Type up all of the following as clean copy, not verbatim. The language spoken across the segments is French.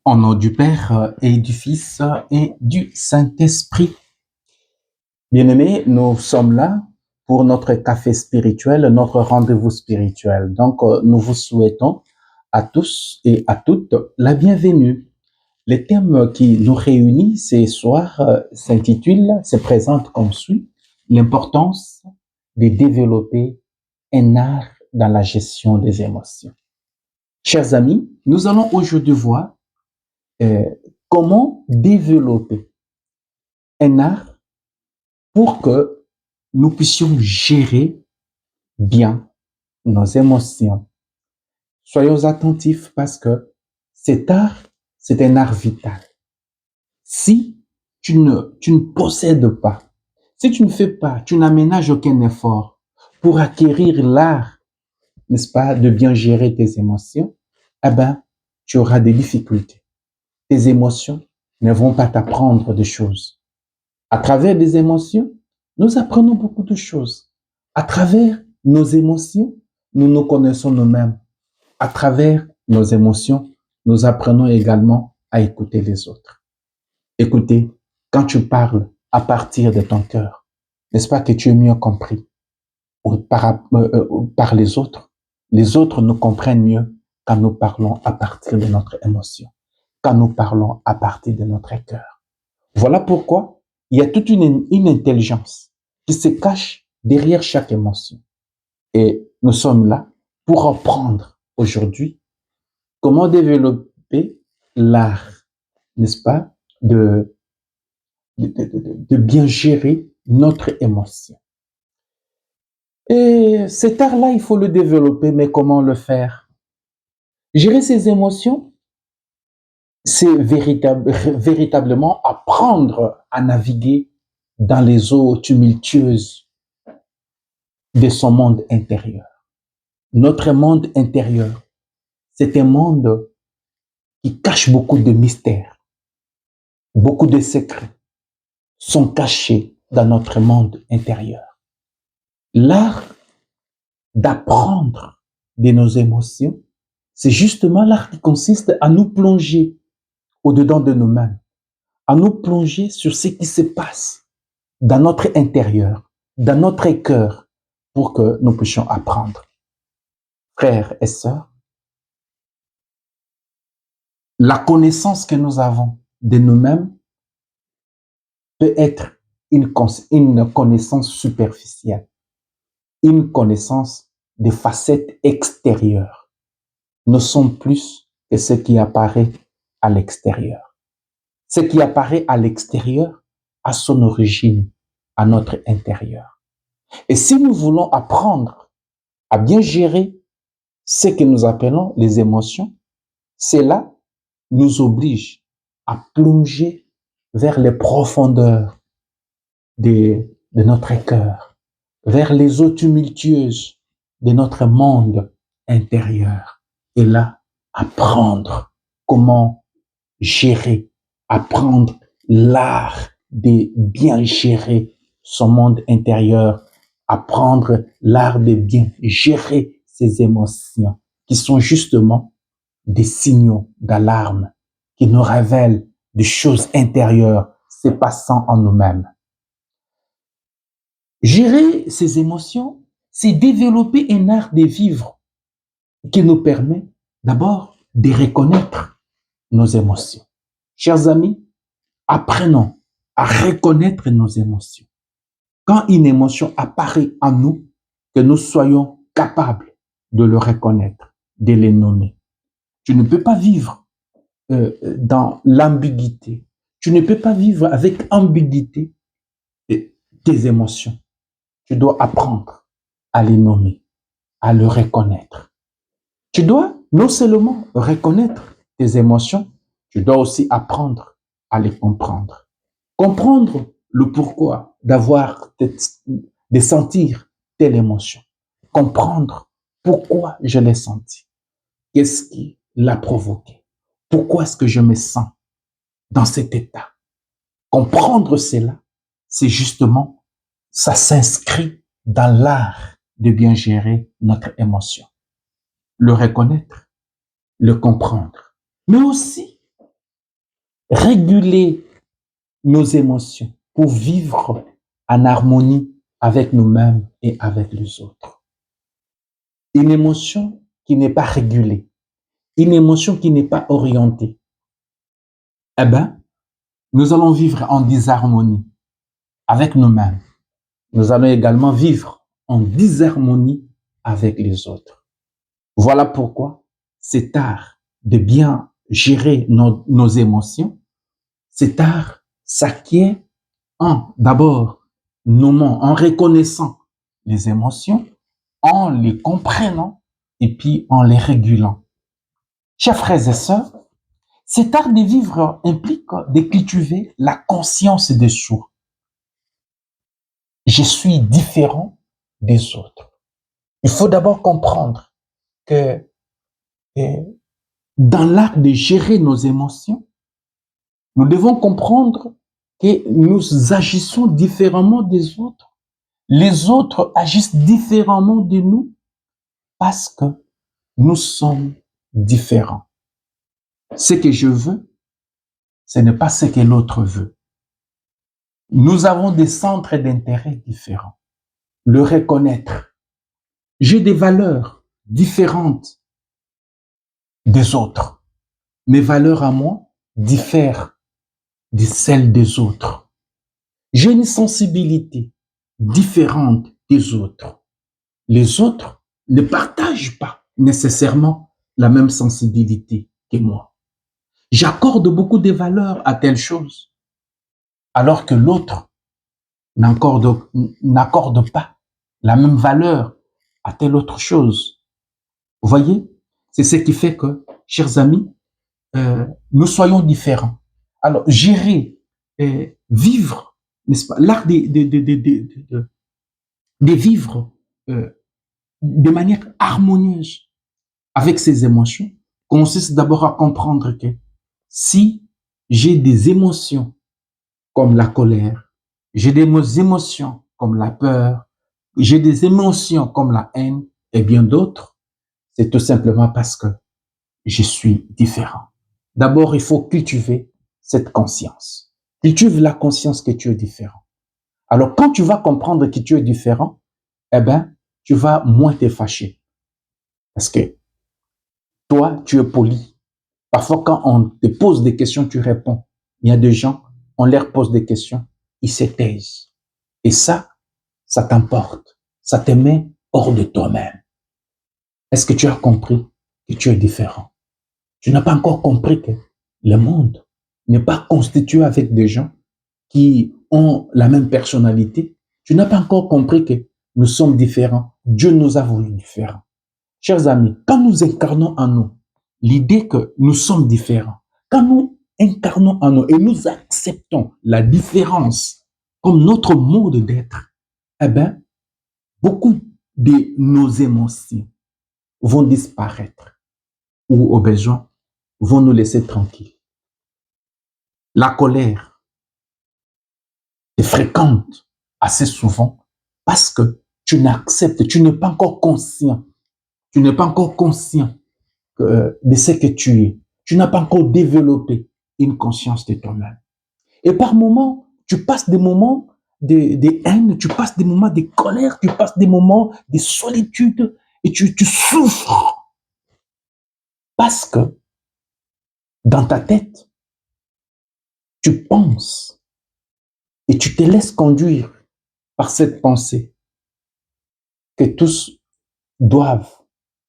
Au nom du Père et du Fils et du Saint-Esprit. Bien-aimés, nous sommes là pour notre café spirituel, notre rendez-vous spirituel. Donc, nous vous souhaitons à tous et à toutes la bienvenue. Le thème qui nous réunit ce soir se présente comme suit: l'importance de développer un art dans la gestion des émotions. Chers amis, nous allons aujourd'hui voir euh, comment développer un art pour que nous puissions gérer bien nos émotions. Soyons attentifs parce que cet art, c'est un art vital. Si tu ne possèdes pas, si tu ne fais pas, tu n'aménages aucun effort pour acquérir l'art, n'est-ce pas, de bien gérer tes émotions, eh ben, tu auras des difficultés. Tes émotions ne vont pas t'apprendre des choses. À travers des émotions, nous apprenons beaucoup de choses. À travers nos émotions, nous nous connaissons nous-mêmes. À travers nos émotions, nous apprenons également à écouter les autres. Écoutez, quand tu parles à partir de ton cœur, n'est-ce pas que tu es mieux compris par les autres? Les autres nous comprennent mieux quand nous parlons à partir de notre émotion, quand nous parlons à partir de notre cœur. Voilà pourquoi il y a toute une intelligence qui se cache derrière chaque émotion. Et nous sommes là pour apprendre aujourd'hui comment développer l'art, n'est-ce pas, de bien gérer notre émotion. Et cet art-là, il faut le développer, mais comment le faire? Gérer ses émotions, c'est véritablement apprendre à naviguer dans les eaux tumultueuses de son monde intérieur. Notre monde intérieur, c'est un monde qui cache beaucoup de mystères, beaucoup de secrets sont cachés dans notre monde intérieur. L'art d'apprendre de nos émotions, c'est justement l'art qui consiste à nous plonger au-dedans de nous-mêmes, à nous plonger sur ce qui se passe dans notre intérieur, dans notre cœur, pour que nous puissions apprendre. Frères et sœurs, la connaissance que nous avons de nous-mêmes peut être une connaissance superficielle, une connaissance des facettes extérieures. Nous sommes plus que ce qui apparaît à l'extérieur. Ce qui apparaît à l'extérieur a son origine à notre intérieur. Et si nous voulons apprendre à bien gérer ce que nous appelons les émotions, cela nous oblige à plonger vers les profondeurs de notre cœur, vers les eaux tumultueuses de notre monde intérieur. Et là, apprendre comment gérer, apprendre l'art de bien gérer son monde intérieur, apprendre l'art de bien gérer ses émotions, qui sont justement des signaux d'alarme, qui nous révèlent des choses intérieures se passant en nous-mêmes. Gérer ces émotions, c'est développer un art de vivre qui nous permet d'abord de reconnaître nos émotions. Chers amis, apprenons à reconnaître nos émotions. Quand une émotion apparaît en nous, que nous soyons capables de le reconnaître, de les nommer. Tu ne peux pas vivre dans l'ambiguïté. Tu ne peux pas vivre avec ambiguïté tes émotions. Tu dois apprendre à les nommer, à le reconnaître. Tu dois non seulement reconnaître tes émotions, tu dois aussi apprendre à les comprendre. Comprendre le pourquoi de sentir telle émotion. Comprendre pourquoi je l'ai senti. Qu'est-ce qui l'a provoqué? Pourquoi est-ce que je me sens dans cet état? Comprendre cela, c'est justement, ça s'inscrit dans l'art de bien gérer notre émotion. Le reconnaître, le comprendre, mais aussi réguler nos émotions pour vivre en harmonie avec nous-mêmes et avec les autres. Une émotion qui n'est pas régulée, une émotion qui n'est pas orientée, eh bien, nous allons vivre en disharmonie avec nous-mêmes. Nous allons également vivre en disharmonie avec les autres. Voilà pourquoi c'est art de bien gérer nos émotions. Cet art s'acquiert d'abord nommant, en reconnaissant les émotions, en les comprenant et puis en les régulant. Chers frères et sœurs, cet art de vivre implique de cultiver la conscience de soi. Je suis différent des autres. Il faut d'abord comprendre que dans l'art de gérer nos émotions, nous devons comprendre que nous agissons différemment des autres. Les autres agissent différemment de nous parce que nous sommes différents. Ce que je veux, ce n'est pas ce que l'autre veut. Nous avons des centres d'intérêt différents. Le reconnaître. J'ai des valeurs différentes des autres. Mes valeurs à moi diffèrent de celles des autres. J'ai une sensibilité différente des autres. Les autres ne partagent pas nécessairement la même sensibilité que moi. J'accorde beaucoup de valeurs à telle chose, alors que l'autre n'accorde pas la même valeur à telle autre chose. Vous voyez, c'est ce qui fait que, chers amis, nous soyons différents. Alors, gérer, vivre, n'est-ce pas, l'art de vivre de manière harmonieuse avec ses émotions consiste d'abord à comprendre que si j'ai des émotions comme la colère, j'ai des émotions comme la peur, j'ai des émotions comme la haine et bien d'autres, c'est tout simplement parce que je suis différent. D'abord, il faut cultiver cette conscience. Cultive la conscience que tu es différent. Alors, quand tu vas comprendre que tu es différent, eh bien, tu vas moins te fâcher. Parce que toi, tu es poli. Parfois, quand on te pose des questions, tu réponds. Il y a des gens, on leur pose des questions, ils se taisent. Et ça t'emporte. Ça te met hors de toi-même. Est-ce que tu as compris que tu es différent? Tu n'as pas encore compris que le monde n'est pas constitué avec des gens qui ont la même personnalité. Tu n'as pas encore compris que nous sommes différents. Dieu nous a voulu différents. Chers amis, quand nous incarnons en nous l'idée que nous sommes différents, quand nous incarnons en nous et nous acceptons la différence comme notre mode d'être, eh bien, beaucoup de nos émotions vont disparaître ou au besoin vont nous laisser tranquilles. La colère est fréquente assez souvent parce que tu n'acceptes, tu n'es pas encore conscient. Tu n'es pas encore conscient de ce que tu es. Tu n'as pas encore développé une conscience de toi-même. Et par moments, tu passes des moments de haine, tu passes des moments de colère, tu passes des moments de solitude et tu souffres parce que dans ta tête, tu penses et tu te laisses conduire par cette pensée que tous doivent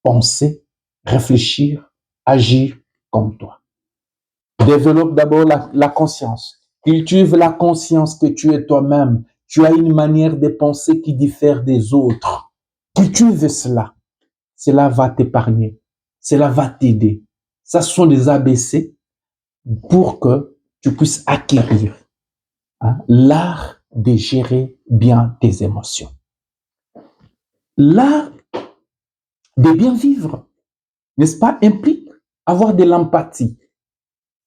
penser, réfléchir, agir comme toi. Développe d'abord la conscience. Cultive la conscience que tu es toi-même. Tu as une manière de penser qui diffère des autres. Cultive cela. Cela va t'épargner. Cela va t'aider. Ça sont des ABC pour que tu puisses acquérir l'art de gérer bien tes émotions. L'art de bien vivre, n'est-ce pas, implique avoir de l'empathie.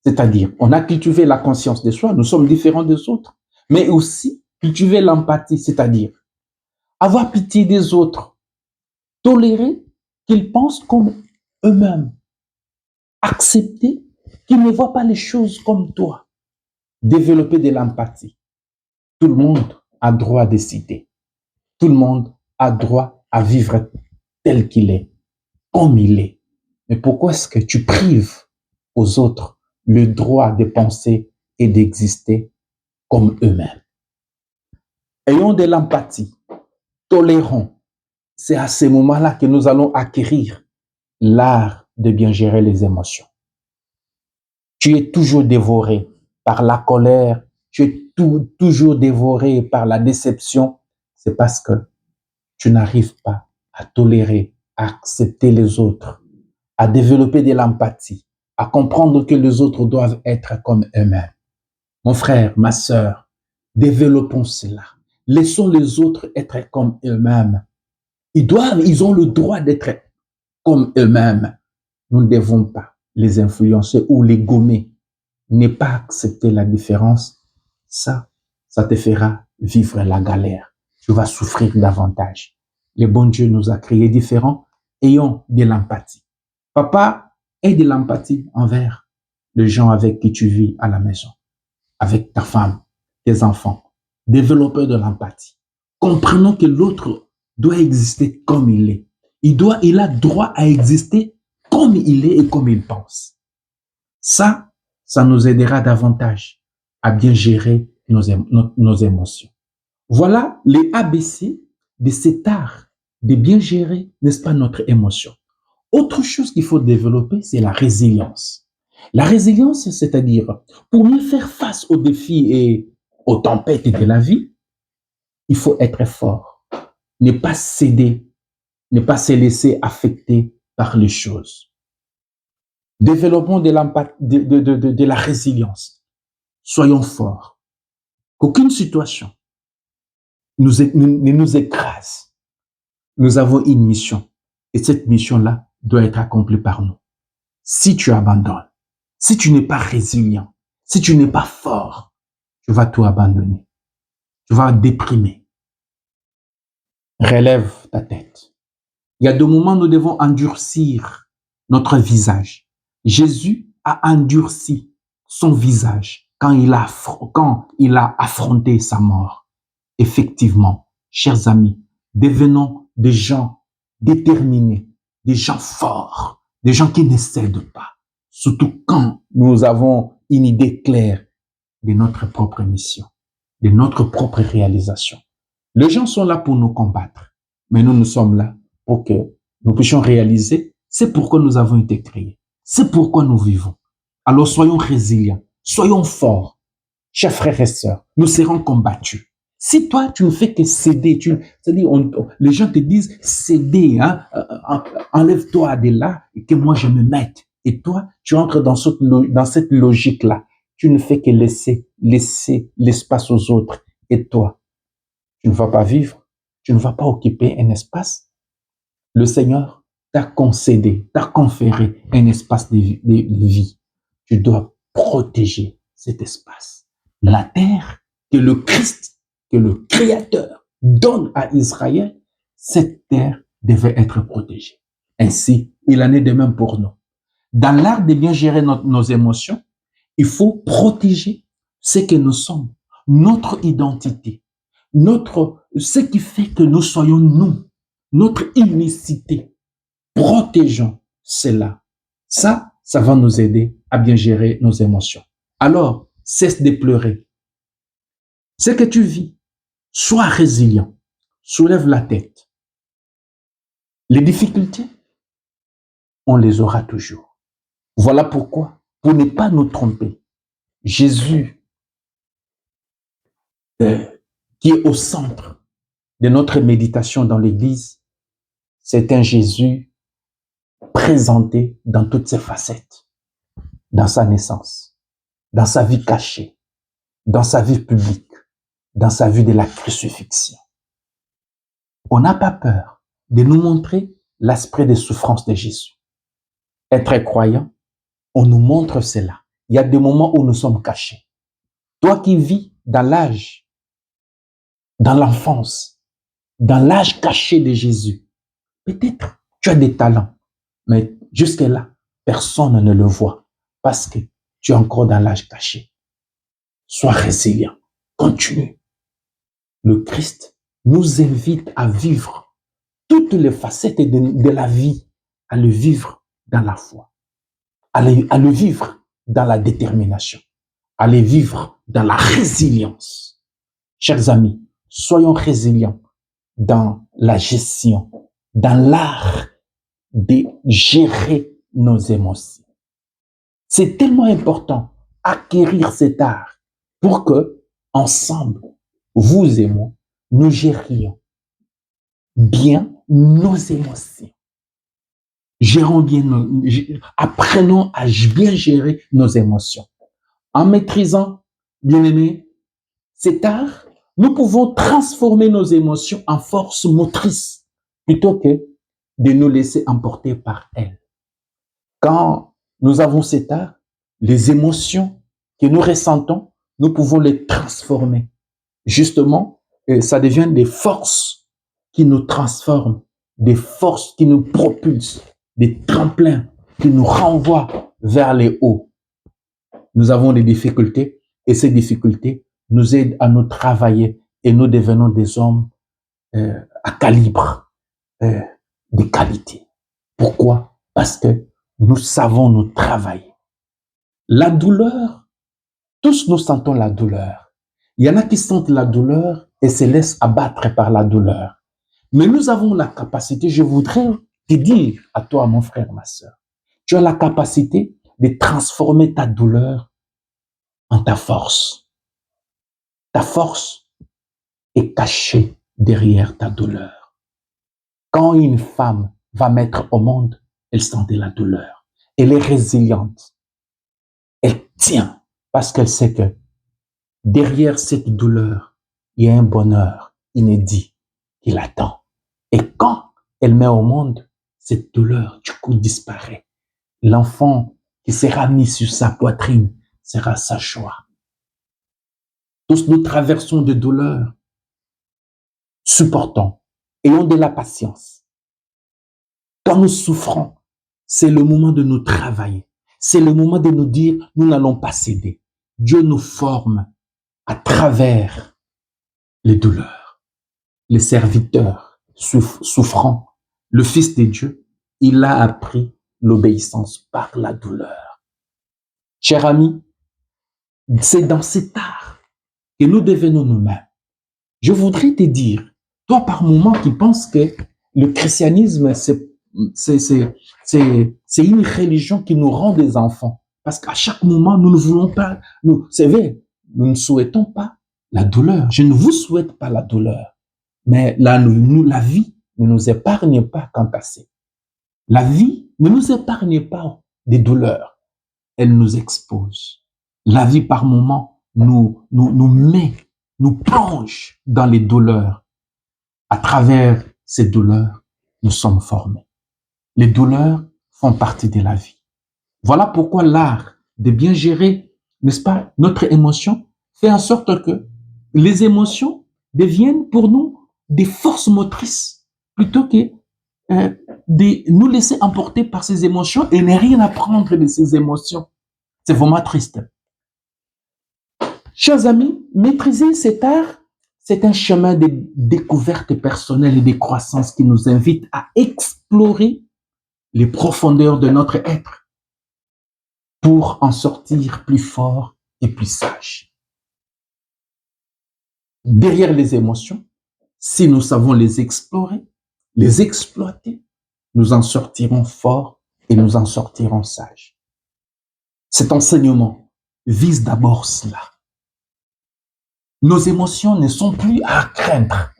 C'est-à-dire, on a cultivé la conscience de soi, nous sommes différents des autres, mais aussi cultiver l'empathie, c'est-à-dire avoir pitié des autres, tolérer qu'ils pensent comme eux-mêmes, accepter qu'ils ne voient pas les choses comme toi. développer de l'empathie. Tout le monde a droit à décider. Tout le monde a droit à vivre tel qu'il est, comme il est. Mais pourquoi est-ce que tu prives aux autres le droit de penser et d'exister comme eux-mêmes? Ayons de l'empathie, tolérons. C'est à ces moments-là que nous allons acquérir l'art de bien gérer les émotions. Tu es toujours dévoré par la colère, tu es toujours dévoré par la déception. C'est parce que tu n'arrives pas à tolérer, à accepter les autres, à développer de l'empathie, à comprendre que les autres doivent être comme eux-mêmes. Mon frère, ma sœur, développons cela. Laissons les autres être comme eux-mêmes. Ils ont le droit d'être comme eux-mêmes. Nous ne devons pas les influencer ou les gommer. Ne pas accepter la différence, ça te fera vivre la galère. Tu vas souffrir davantage. Le bon Dieu nous a créés différents. Ayons de l'empathie. Papa, aie de l'empathie envers les gens avec qui tu vis à la maison, avec ta femme, tes enfants. Développe de l'empathie. Comprenons que l'autre doit exister comme il est. Il a droit à exister comme il est et comme il pense. Ça nous aidera davantage à bien gérer nos émotions. Voilà les ABC de cet art de bien gérer, n'est-ce pas, notre émotion. Autre chose qu'il faut développer, c'est la résilience. La résilience, c'est-à-dire, pour mieux faire face aux défis et aux tempêtes de la vie, il faut être fort, ne pas céder, ne pas se laisser affecter par les choses. Développons de la résilience. Soyons forts. Qu'aucune situation ne nous écrase. Nous avons une mission et cette mission-là doit être accomplie par nous. Si tu abandonnes, si tu n'es pas résilient, si tu n'es pas fort, tu vas tout abandonner. Tu vas déprimer. Relève ta tête. Il y a des moments où nous devons endurcir notre visage. Jésus a endurci son visage quand il a affronté sa mort. Effectivement, chers amis, devenons des gens déterminés, des gens forts, des gens qui ne cèdent pas. Surtout quand nous avons une idée claire de notre propre mission, de notre propre réalisation. Les gens sont là pour nous combattre, mais nous sommes là pour que nous puissions réaliser c'est pourquoi nous avons été créés, c'est pourquoi nous vivons. Alors soyons résilients, soyons forts. Chers frères et sœurs, nous serons combattus. Si toi, tu ne fais que céder, c'est-à-dire les gens te disent céder, hein, enlève-toi de là et que moi je me mette. Et toi, tu entres dans cette logique-là. Tu ne fais que laisser l'espace aux autres. Et toi, tu ne vas pas vivre, tu ne vas pas occuper un espace. Le Seigneur t'a concédé, t'a conféré un espace de vie. Tu dois protéger cet espace. La terre que le Christ, que le Créateur donne à Israël, cette terre devait être protégée. Ainsi, il en est de même pour nous. Dans l'art de bien gérer nos émotions, il faut protéger ce que nous sommes, notre identité, ce qui fait que nous soyons nous, notre unicité. Protégeons cela. Ça va nous aider à bien gérer nos émotions. Alors, cesse de pleurer. Ce que tu vis, sois résilient, soulève la tête. Les difficultés, on les aura toujours. Voilà pourquoi, pour ne pas nous tromper, Jésus, qui est au centre de notre méditation dans l'Église, c'est un Jésus présenté dans toutes ses facettes, dans sa naissance, dans sa vie cachée, dans sa vie publique, dans sa vie de la crucifixion. On n'a pas peur de nous montrer l'aspect des souffrances de Jésus. Être croyant, on nous montre cela. Il y a des moments où nous sommes cachés. Toi qui vis dans l'âge, dans l'enfance, dans l'âge caché de Jésus, peut-être tu as des talents, mais jusque-là, personne ne le voit parce que tu es encore dans l'âge caché. Sois résilient. Continue. Le Christ nous invite à vivre toutes les facettes de la vie, à le vivre dans la foi, à le vivre dans la détermination, à le vivre dans la résilience. Chers amis, soyons résilients dans la gestion, dans l'art de gérer nos émotions. C'est tellement important acquérir cet art pour que, ensemble, vous et moi, nous gérions bien nos émotions. Apprenons à bien gérer nos émotions. En maîtrisant, bien aimé, cet art, nous pouvons transformer nos émotions en force motrice plutôt que de nous laisser emporter par elles. Quand nous avons cet art, les émotions que nous ressentons, nous pouvons les transformer. Justement, ça devient des forces qui nous transforment, des forces qui nous propulsent, des tremplins qui nous renvoient vers les hauts. Nous avons des difficultés et ces difficultés nous aident à nous travailler et nous devenons des hommes à calibre, de qualité. Pourquoi? Parce que nous savons nous travailler. La douleur, tous nous sentons la douleur. Il y en a qui sentent la douleur et se laissent abattre par la douleur. Mais nous avons la capacité, je voudrais te dire à toi, mon frère, ma soeur, tu as la capacité de transformer ta douleur en ta force. Ta force est cachée derrière ta douleur. Quand une femme va mettre au monde, elle sent de la douleur. Elle est résiliente. Elle tient parce qu'elle sait que derrière cette douleur, il y a un bonheur inédit qui l'attend. Et quand elle met au monde, cette douleur, du coup, disparaît. L'enfant qui sera mis sur sa poitrine sera sa joie. Tous nous traversons des douleurs. Supportons. Ayons de la patience. Quand nous souffrons, c'est le moment de nous travailler. C'est le moment de nous dire, nous n'allons pas céder. Dieu nous forme à travers les douleurs. Les serviteurs souffrants, le Fils de Dieu, il a appris l'obéissance par la douleur. Chers amis, c'est dans cet art que nous devenons nous-mêmes. Je voudrais te dire, toi par moment qui penses que le christianisme, c'est une religion qui nous rend des enfants. Parce qu'à chaque moment, nous ne voulons pas, c'est vrai, nous ne souhaitons pas la douleur. Je ne vous souhaite pas la douleur. Mais là, la vie ne nous épargne pas quant à ça. La vie ne nous épargne pas des douleurs. Elle nous expose. La vie, par moment, nous plonge dans les douleurs. À travers ces douleurs, nous sommes formés. Les douleurs font partie de la vie. Voilà pourquoi l'art de bien gérer, n'est-ce pas, notre émotion fait en sorte que les émotions deviennent pour nous des forces motrices plutôt que de nous laisser emporter par ces émotions et ne rien apprendre de ces émotions. C'est vraiment triste. Chers amis, maîtriser cet art, c'est un chemin de découverte personnelle et de croissance qui nous invite à explorer les profondeurs de notre être pour en sortir plus fort et plus sage. Derrière les émotions, si nous savons les explorer, les exploiter, nous en sortirons forts et nous en sortirons sages. Cet enseignement vise d'abord cela. Nos émotions ne sont plus à craindre.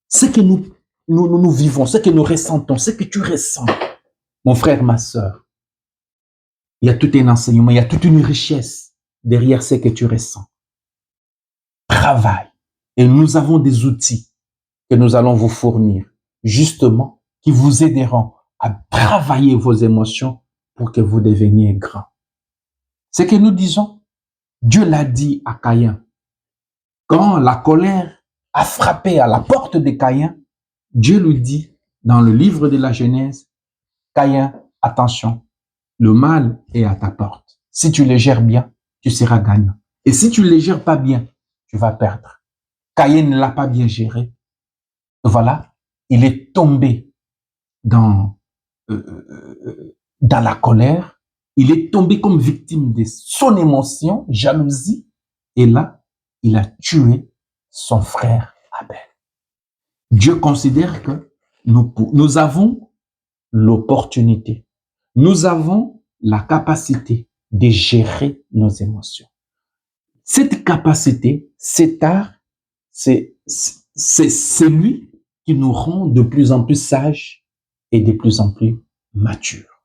Ce que nous vivons, ce que nous ressentons, ce que tu ressens, mon frère, ma soeur, il y a tout un enseignement, il y a toute une richesse derrière ce que tu ressens. Travaille. Et nous avons des outils que nous allons vous fournir, justement, qui vous aideront à travailler vos émotions pour que vous deveniez grands. Ce que nous disons, Dieu l'a dit à Caïn. Quand la colère a frappé à la porte de Caïn, Dieu lui dit dans le livre de la Genèse, Caïn, attention, le mal est à ta porte. Si tu le gères bien, tu seras gagnant. Et si tu ne les gères pas bien, tu vas perdre. Caïn ne l'a pas bien géré. Voilà, il est tombé dans, dans la colère. Il est tombé comme victime de son émotion, jalousie. Et là, il a tué son frère Abel. Dieu considère que nous avons l'opportunité, nous avons la capacité de gérer nos émotions. Cette capacité, cet art, c'est lui qui nous rend de plus en plus sages et de plus en plus matures.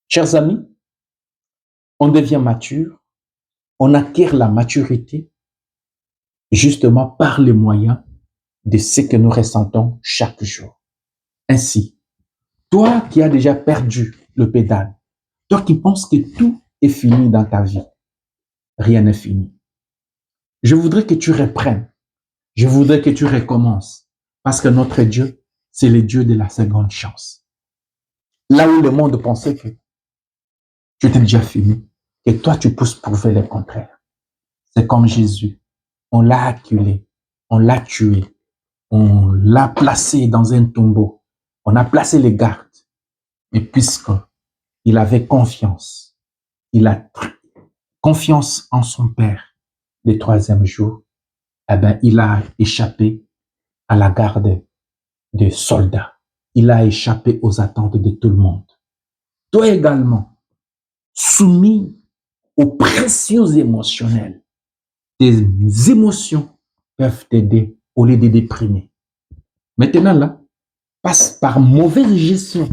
Chers amis, on devient mature, on acquiert la maturité justement par les moyens de ce que nous ressentons chaque jour. Ainsi, toi qui as déjà perdu le pédale, toi qui penses que tout est fini dans ta vie, rien n'est fini. Je voudrais que tu reprennes, je voudrais que tu recommences, parce que notre Dieu, c'est le Dieu de la seconde chance. Là où le monde pensait que tu étais déjà fini, et toi tu pousses prouver le contraire. C'est comme Jésus, on l'a acculé, on l'a tué, on l'a placé dans un tombeau, on a placé les gardes, et puisque il avait confiance, il a confiance en son Père, le troisième jour, eh ben, il a échappé à la garde des soldats. Il a échappé aux attentes de tout le monde. Toi également, soumis aux pressions émotionnelles, tes émotions peuvent t'aider au lieu de déprimer. Maintenant là, passe par mauvaise gestion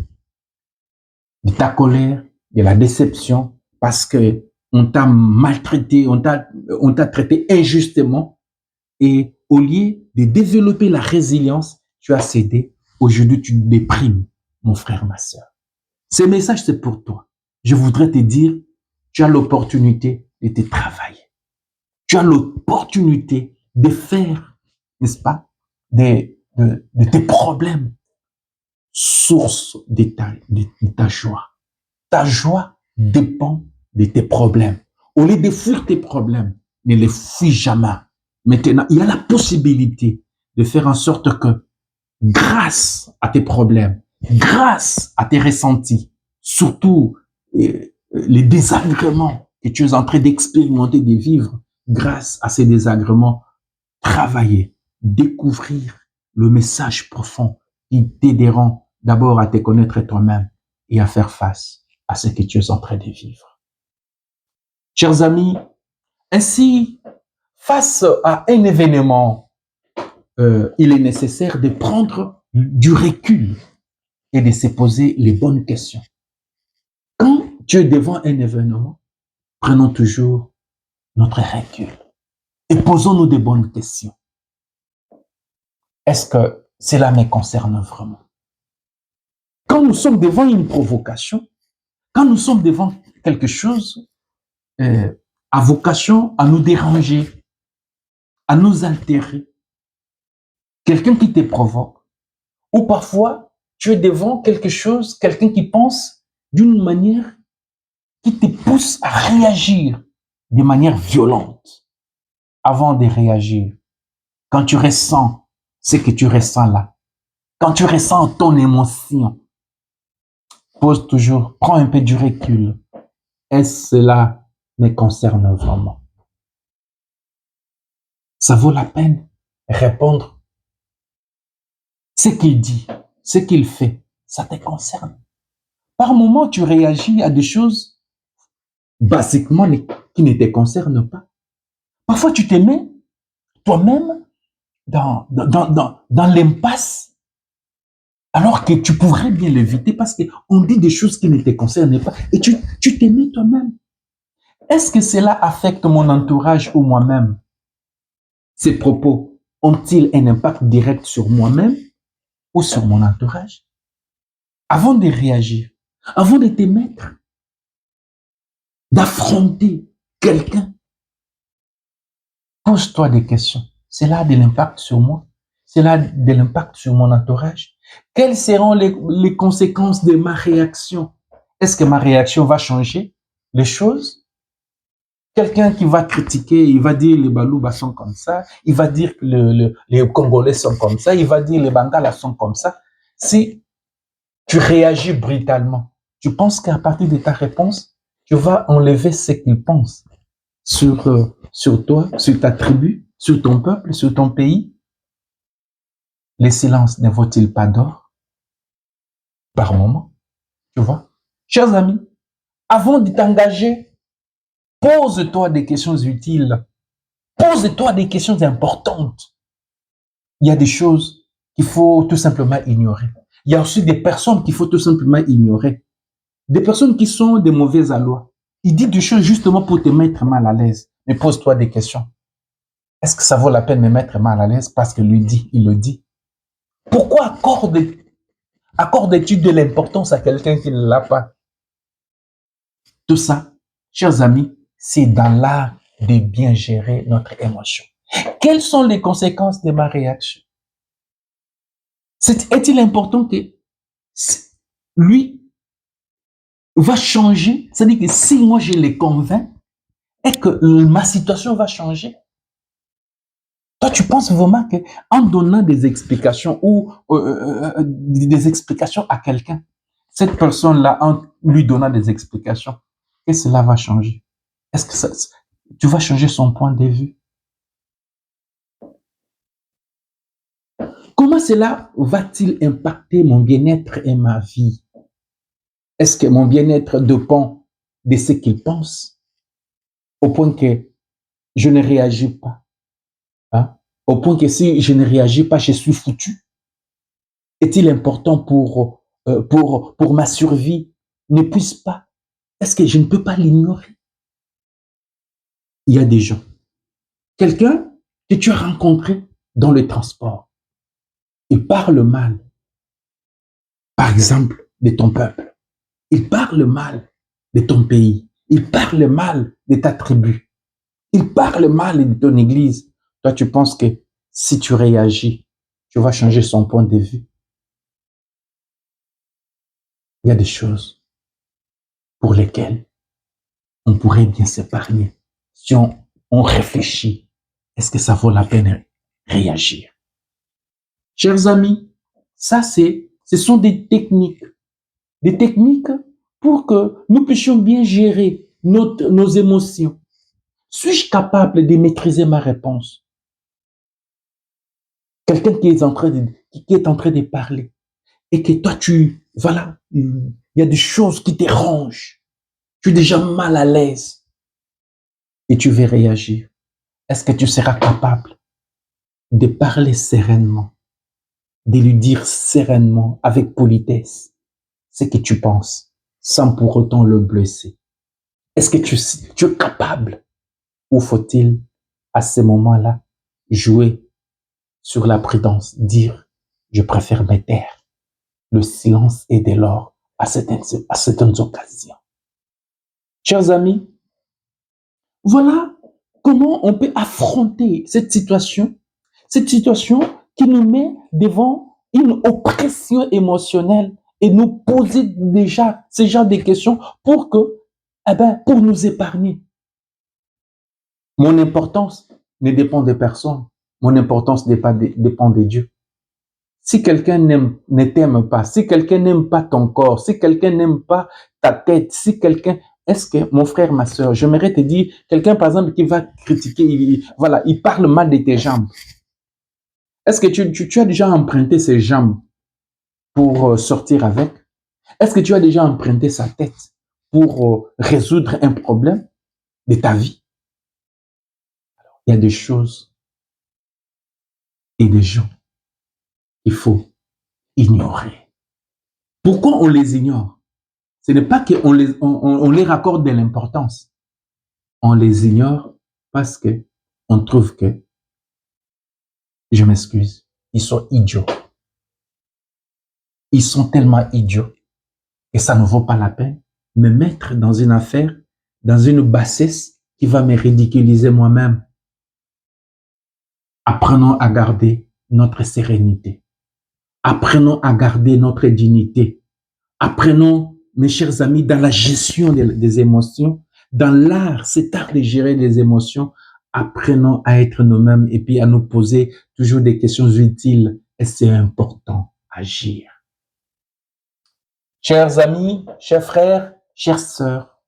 de ta colère, de la déception, parce que on t'a maltraité, on t'a traité injustement, et au lieu de développer la résilience, tu as cédé. Aujourd'hui, tu déprimes, mon frère, ma soeur. Ce message, c'est pour toi. Je voudrais te dire, tu as l'opportunité de te travailler. Tu as l'opportunité de faire, n'est-ce pas, de tes problèmes, source de ta joie. Ta joie dépend de tes problèmes. Au lieu de fuir tes problèmes, ne les fuis jamais. Maintenant, il y a la possibilité de faire en sorte que, grâce à tes problèmes, grâce à tes ressentis, surtout les désagréments que tu es en train d'expérimenter, de vivre, grâce à ces désagréments, travailler, découvrir le message profond qui t'aideront d'abord à te connaître toi-même et à faire face à ce que tu es en train de vivre. Chers amis, ainsi, face à un événement, il est nécessaire de prendre du recul et de se poser les bonnes questions. Quand tu es devant un événement, prenons toujours notre recul et posons-nous de bonnes questions. Est-ce que cela me concerne vraiment? Quand nous sommes devant une provocation, quand nous sommes devant quelque chose à vocation à nous déranger, à nous altérer, quelqu'un qui te provoque, ou parfois tu es devant quelque chose, quelqu'un qui pense d'une manière qui te pousse à réagir de manière violente. Avant de réagir, quand tu ressens ce que tu ressens là, quand tu ressens ton émotion, pose toujours, prends un peu du recul. Est-ce cela me concerne vraiment? Ça vaut la peine de répondre. Ce qu'il dit, ce qu'il fait, ça te concerne. Par moment, tu réagis à des choses basiquement qui ne te concernent pas. Parfois, tu te mets toi-même dans l'impasse alors que tu pourrais bien l'éviter parce qu'on dit des choses qui ne te concernent pas et tu te mets toi-même. Est-ce que cela affecte mon entourage ou moi-même? Ces propos ont-ils un impact direct sur moi-même ou sur mon entourage? Avant de réagir, avant de te mettre, d'affronter quelqu'un, pose-toi des questions. Cela a de l'impact sur moi? Cela a de l'impact sur mon entourage? Quelles seront les conséquences de ma réaction? Est-ce que ma réaction va changer les choses? Quelqu'un qui va critiquer, il va dire les Balouba sont comme ça, il va dire que les Congolais sont comme ça, il va dire les Bangalas sont comme ça. Si tu réagis brutalement, tu penses qu'à partir de ta réponse, tu vas enlever ce qu'ils pensent sur toi, sur ta tribu, sur ton peuple, sur ton pays. Les silences ne vaut-il pas d'or par moment? Tu vois? Chers amis, avant de t'engager, pose-toi des questions utiles. Pose-toi des questions importantes. Il y a des choses qu'il faut tout simplement ignorer. Il y a aussi des personnes qu'il faut tout simplement ignorer. Des personnes qui sont de mauvais aloi. Ils disent des choses justement pour te mettre mal à l'aise. Mais pose-toi des questions. Est-ce que ça vaut la peine de me mettre mal à l'aise parce que lui dit, il le dit? Pourquoi accordes-tu de l'importance à quelqu'un qui ne l'a pas? Tout ça, chers amis, c'est dans l'art de bien gérer notre émotion. Quelles sont les conséquences de ma réaction? Est-il important que lui va changer? C'est-à-dire que si moi je le convainc et que ma situation va changer, toi tu penses vraiment qu'en donnant des explications ou des explications à quelqu'un, cette personne-là, en lui donnant des explications, que cela va changer? Est-ce que tu vas changer son point de vue? Comment cela va-t-il impacter mon bien-être et ma vie? Est-ce que mon bien-être dépend de ce qu'il pense au point que je ne réagis pas? Hein? Au point que si je ne réagis pas, je suis foutu? Est-il important pour ma survie? Ne puisse pas? Est-ce que je ne peux pas l'ignorer? Il y a des gens. Quelqu'un que tu as rencontré dans le transport, il parle mal, par exemple, de ton peuple. Il parle mal de ton pays. Il parle mal de ta tribu. Il parle mal de ton église. Toi, tu penses que si tu réagis, tu vas changer son point de vue. Il y a des choses pour lesquelles on pourrait bien s'épargner. Si on réfléchit, est-ce que ça vaut la peine de réagir? Chers amis, ce sont des techniques pour que nous puissions bien gérer nos émotions. Suis-je capable de maîtriser ma réponse? Quelqu'un qui est en train de parler et que toi, voilà, il y a des choses qui te dérangent. Tu es déjà mal à l'aise et tu veux réagir. Est-ce que tu seras capable de parler sereinement, de lui dire sereinement, avec politesse, ce que tu penses, sans pour autant le blesser? Est-ce que tu es capable ou faut-il, à ce moment-là, jouer sur la prudence, dire, je préfère me taire. Le silence est de l'or à certaines occasions. Chers amis, voilà comment on peut affronter cette situation qui nous met devant une oppression émotionnelle et nous poser déjà ce genre de questions pour nous épargner. Mon importance ne dépend de personne. Mon importance dépend de Dieu. Si quelqu'un ne t'aime pas, si quelqu'un n'aime pas ton corps, si quelqu'un n'aime pas ta tête, est-ce que, mon frère, ma soeur, j'aimerais te dire, quelqu'un, par exemple, qui va critiquer, il parle mal de tes jambes. Est-ce que tu as déjà emprunté ses jambes pour sortir avec? Est-ce que tu as déjà emprunté sa tête pour résoudre un problème de ta vie? Il y a des choses et des gens qu'il faut ignorer. Pourquoi on les ignore? Ce n'est pas qu'on on les raccorde de l'importance. On les ignore parce que on trouve que, je m'excuse, ils sont idiots. Ils sont tellement idiots que ça ne vaut pas la peine de me mettre dans une affaire, dans une bassesse qui va me ridiculiser moi-même. Apprenons à garder notre sérénité. Apprenons à garder notre dignité. Apprenons, mes chers amis, dans la gestion des émotions, dans l'art, cet art de gérer les émotions, apprenons à être nous-mêmes et puis à nous poser toujours des questions utiles. Et c'est important à agir. Chers amis, chers frères, chères sœurs,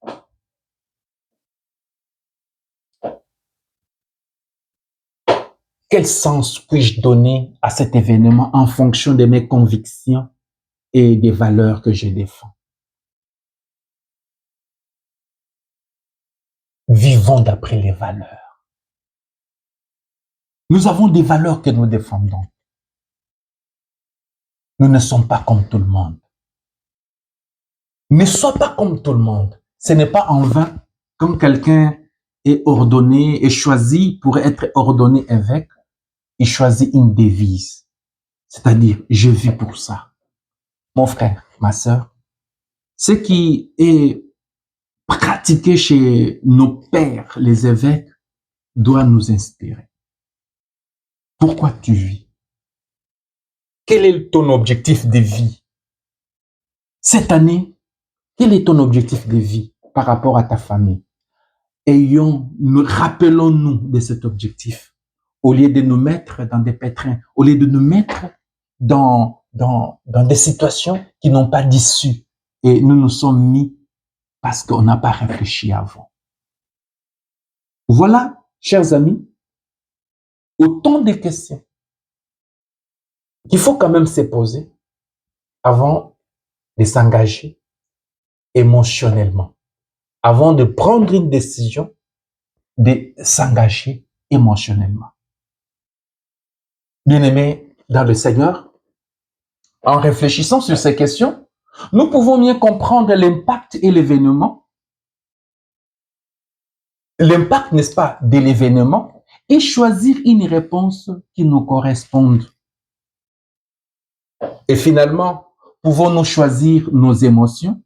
quel sens puis-je donner à cet événement en fonction de mes convictions et des valeurs que je défends? Vivons d'après les valeurs. Nous avons des valeurs que nous défendons. Nous ne sommes pas comme tout le monde. Ne sois pas comme tout le monde. Ce n'est pas en vain comme quelqu'un est ordonné et choisi pour être ordonné évêque, il choisit une devise. C'est-à-dire, je vis pour ça. Mon frère, ma sœur, ce qui est pratiqué chez nos pères, les évêques, doit nous inspirer. Pourquoi tu vis? Quel est ton objectif de vie? Cette année, quel est ton objectif de vie par rapport à ta famille? Rappelons-nous de cet objectif. Au lieu de nous mettre dans des pétrins, au lieu de nous mettre dans des situations qui n'ont pas d'issue. Et nous nous sommes mis parce qu'on n'a pas réfléchi avant. Voilà, chers amis, autant de questions qu'il faut quand même se poser avant de s'engager émotionnellement, avant de prendre une décision, de s'engager émotionnellement. Bien-aimés dans le Seigneur, en réfléchissant sur ces questions, nous pouvons mieux comprendre l'impact et l'événement. L'impact, n'est-ce pas, de l'événement et choisir une réponse qui nous corresponde. Et finalement, pouvons-nous choisir nos émotions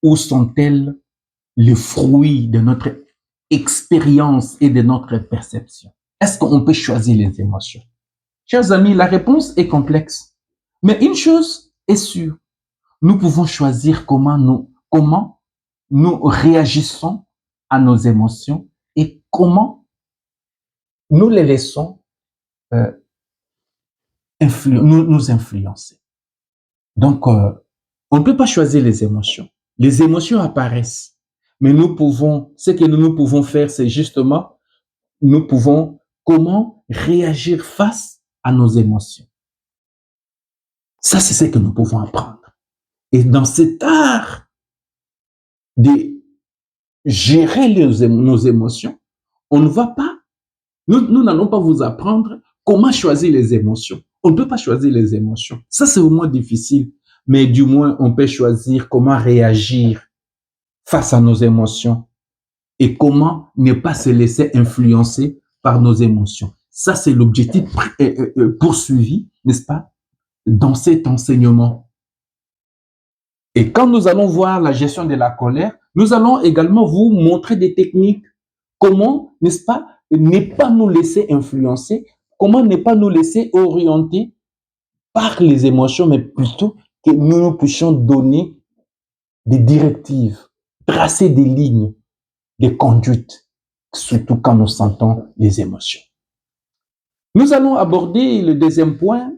ou sont-elles le fruit de notre expérience et de notre perception? Est-ce qu'on peut choisir les émotions? Chers amis, la réponse est complexe. Mais une chose est sûre, nous pouvons choisir comment nous réagissons à nos émotions et comment nous les laissons nous influencer. Donc, on ne peut pas choisir les émotions. Les émotions apparaissent. Mais ce que nous pouvons faire, c'est justement, nous pouvons comment réagir face à nos émotions. Ça, c'est ce que nous pouvons apprendre. Et dans cet art de gérer nos émotions, on ne va pas, nous n'allons pas vous apprendre comment choisir les émotions. On ne peut pas choisir les émotions. Ça, c'est vraiment difficile. Mais du moins, on peut choisir comment réagir face à nos émotions et comment ne pas se laisser influencer par nos émotions. Ça, c'est l'objectif poursuivi, n'est-ce pas, dans cet enseignement. Et quand nous allons voir la gestion de la colère, nous allons également vous montrer des techniques. Comment, n'est-ce pas, ne pas nous laisser influencer, comment ne pas nous laisser orienter par les émotions, mais plutôt que nous puissions donner des directives, tracer des lignes de conduite, surtout quand nous sentons les émotions. Nous allons aborder le deuxième point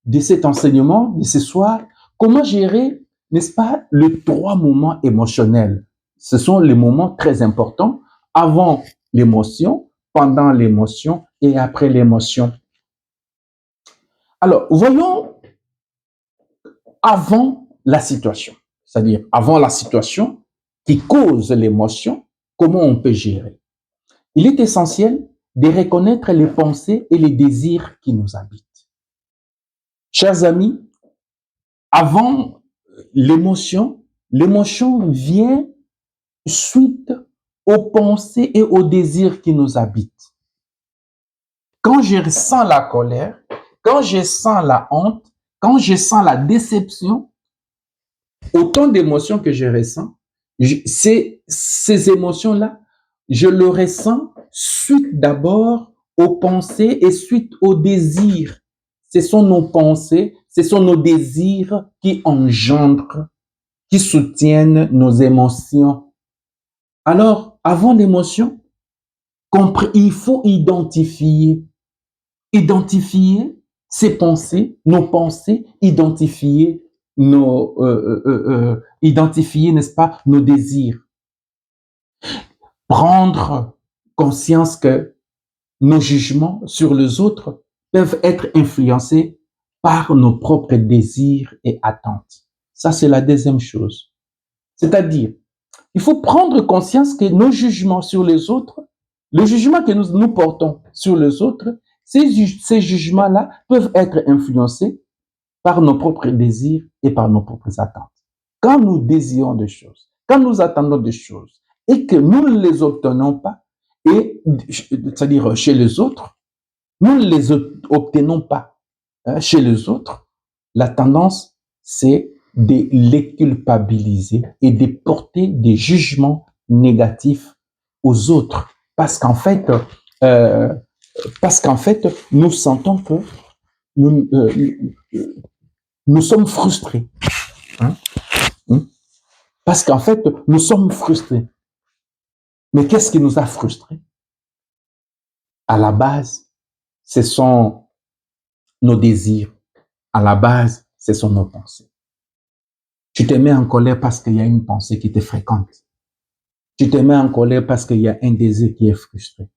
de cet enseignement de ce soir, comment gérer, n'est-ce pas, les 3 moments émotionnels. Ce sont les moments très importants avant l'émotion, pendant l'émotion et après l'émotion. Alors, voyons avant la situation, c'est-à-dire avant la situation qui cause l'émotion, comment on peut gérer. Il est essentiel de reconnaître les pensées et les désirs qui nous habitent. Chers amis, avant l'émotion vient suite aux pensées et aux désirs qui nous habitent. Quand je ressens la colère, quand je sens la honte, quand je sens la déception, autant d'émotions que je ressens, ces émotions-là, je le ressens suite d'abord aux pensées et suite aux désirs. Ce sont nos pensées, ce sont nos désirs qui engendrent, qui soutiennent nos émotions. Alors, avant l'émotion, il faut identifier ses pensées, nos pensées, identifier, n'est-ce pas, nos désirs. Prendre conscience que nos jugements sur les autres peuvent être influencés par nos propres désirs et attentes. Ça, c'est la deuxième chose. C'est-à-dire, il faut prendre conscience que nos jugements sur les autres, le jugement que nous portons sur les autres, ces jugements-là peuvent être influencés par nos propres désirs et par nos propres attentes. Quand nous désirons des choses, quand nous attendons des choses et que nous ne les obtenons pas, c'est-à-dire chez les autres, nous ne les obtenons pas chez les autres, la tendance, c'est de les culpabiliser et de porter des jugements négatifs aux autres. Parce qu'en fait, nous sentons que nous, nous sommes frustrés. Hein? Parce qu'en fait, nous sommes frustrés. Mais qu'est-ce qui nous a frustrés? À la base, ce sont nos désirs. À la base, ce sont nos pensées. Tu te mets en colère parce qu'il y a une pensée qui te fréquente. Tu te mets en colère parce qu'il y a un désir qui est frustré.